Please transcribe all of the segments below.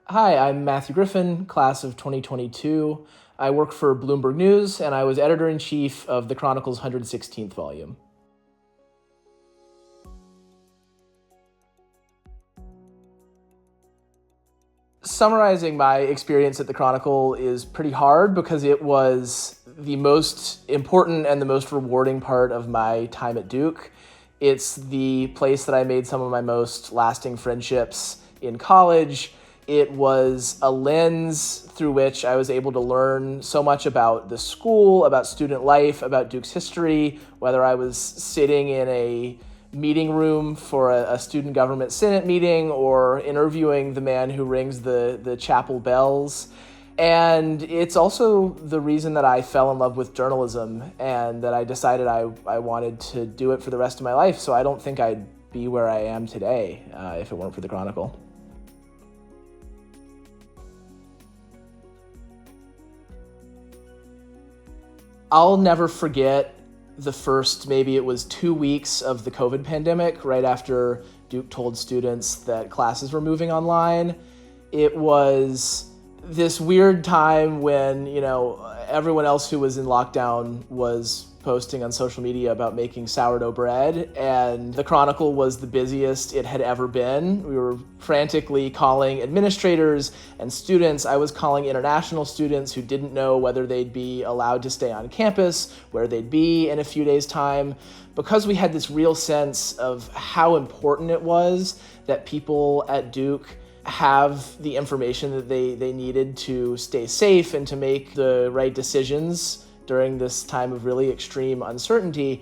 Hi, I'm Matthew Griffin, class of 2022. I work for Bloomberg News, and I was editor-in-chief of the Chronicle's 116th volume. Summarizing my experience at the Chronicle is pretty hard because it was the most important and the most rewarding part of my time at Duke. It's the place that I made some of my most lasting friendships in college. It was a lens through which I was able to learn so much about the school, about student life, about Duke's history, whether I was sitting in a meeting room for a student government senate meeting or interviewing the man who rings the chapel bells. And it's also the reason that I fell in love with journalism and that I decided I wanted to do it for the rest of my life. So I don't think I'd be where I am today if it weren't for the Chronicle. I'll never forget the first, maybe it was 2 weeks of the COVID pandemic, right after Duke told students that classes were moving online. It was this weird time when, everyone else who was in lockdown was posting on social media about making sourdough bread, and the Chronicle was the busiest it had ever been. We were frantically calling administrators and students. I was calling international students who didn't know whether they'd be allowed to stay on campus, where they'd be in a few days' time, because we had this real sense of how important it was that people at Duke have the information that they needed to stay safe and to make the right decisions during this time of really extreme uncertainty.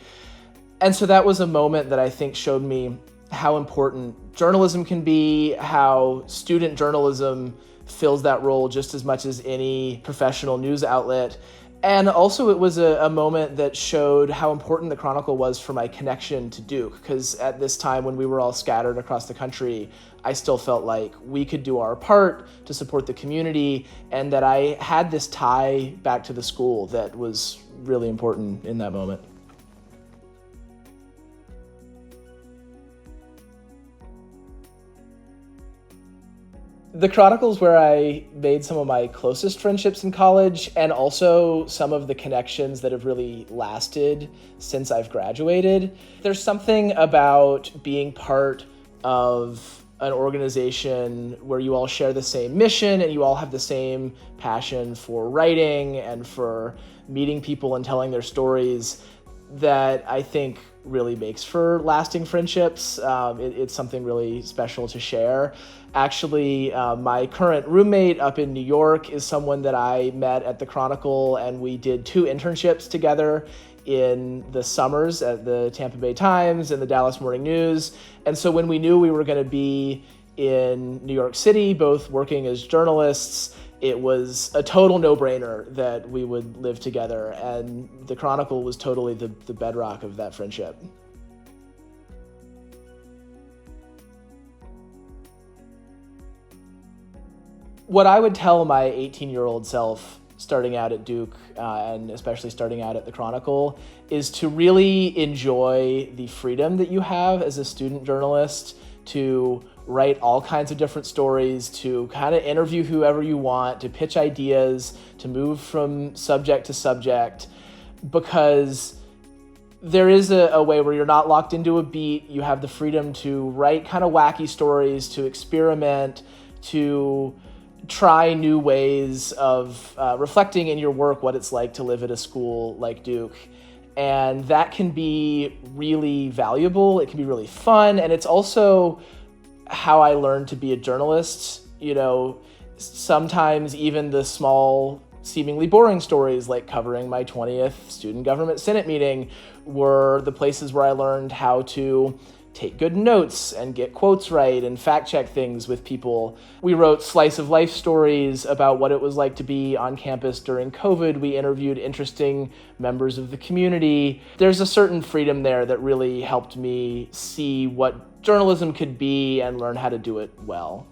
And so that was a moment that I think showed me how important journalism can be, how student journalism fills that role just as much as any professional news outlet. And also it was a moment that showed how important the Chronicle was for my connection to Duke, because at this time when we were all scattered across the country, I still felt like we could do our part to support the community and that I had this tie back to the school that was really important in that moment. The Chronicle's where I made some of my closest friendships in college and also some of the connections that have really lasted since I've graduated. There's something about being part of an organization where you all share the same mission and you all have the same passion for writing and for meeting people and telling their stories that I think really makes for lasting friendships. It's something really special to share. Actually, my current roommate up in New York is someone that I met at the Chronicle, and we did 2 internships together in the summers at the Tampa Bay Times and the Dallas Morning News. And so when we knew we were going to be in New York City, both working as journalists, it was a total no-brainer that we would live together, and the Chronicle was totally the bedrock of that friendship. What I would tell my 18-year-old self starting out at Duke, and especially starting out at the Chronicle, is to really enjoy the freedom that you have as a student journalist to write all kinds of different stories, to kind of interview whoever you want, to pitch ideas, to move from subject to subject, because there is a way where you're not locked into a beat. You have the freedom to write kind of wacky stories, to experiment, to try new ways of reflecting in your work what it's like to live at a school like Duke. And that can be really valuable. It can be really fun. And it's also how I learned to be a journalist. Sometimes even the small, seemingly boring stories like covering my 20th student government senate meeting were the places where I learned how to take good notes and get quotes right and fact check things with people. We wrote slice of life stories about what it was like to be on campus during COVID. We interviewed interesting members of the community. There's a certain freedom there that really helped me see what journalism could be and learn how to do it well.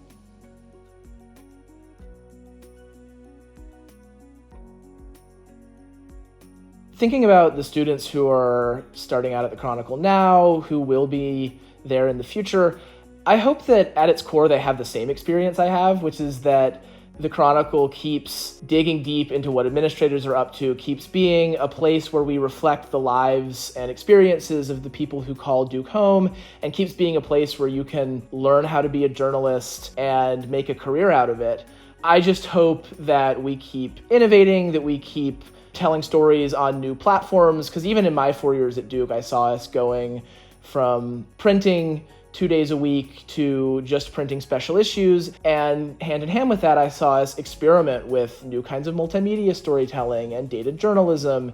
Thinking about the students who are starting out at the Chronicle now, who will be there in the future, I hope that at its core they have the same experience I have, which is that the Chronicle keeps digging deep into what administrators are up to, keeps being a place where we reflect the lives and experiences of the people who call Duke home, and keeps being a place where you can learn how to be a journalist and make a career out of it. I just hope that we keep innovating, that we keep telling stories on new platforms, because even in my 4 years at Duke, I saw us going from printing 2 days a week to just printing special issues. And hand in hand with that, I saw us experiment with new kinds of multimedia storytelling and data journalism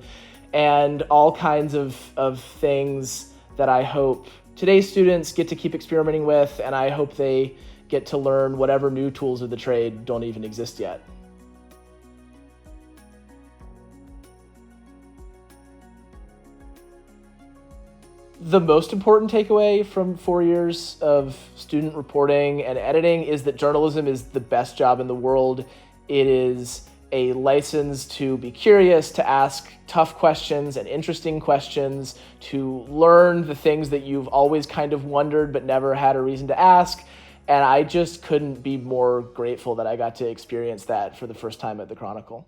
and all kinds of things that I hope today's students get to keep experimenting with, and I hope they get to learn whatever new tools of the trade don't even exist yet. The most important takeaway from 4 years of student reporting and editing is that journalism is the best job in the world. It is a license to be curious, to ask tough questions and interesting questions, to learn the things that you've always kind of wondered but never had a reason to ask. And I just couldn't be more grateful that I got to experience that for the first time at the Chronicle.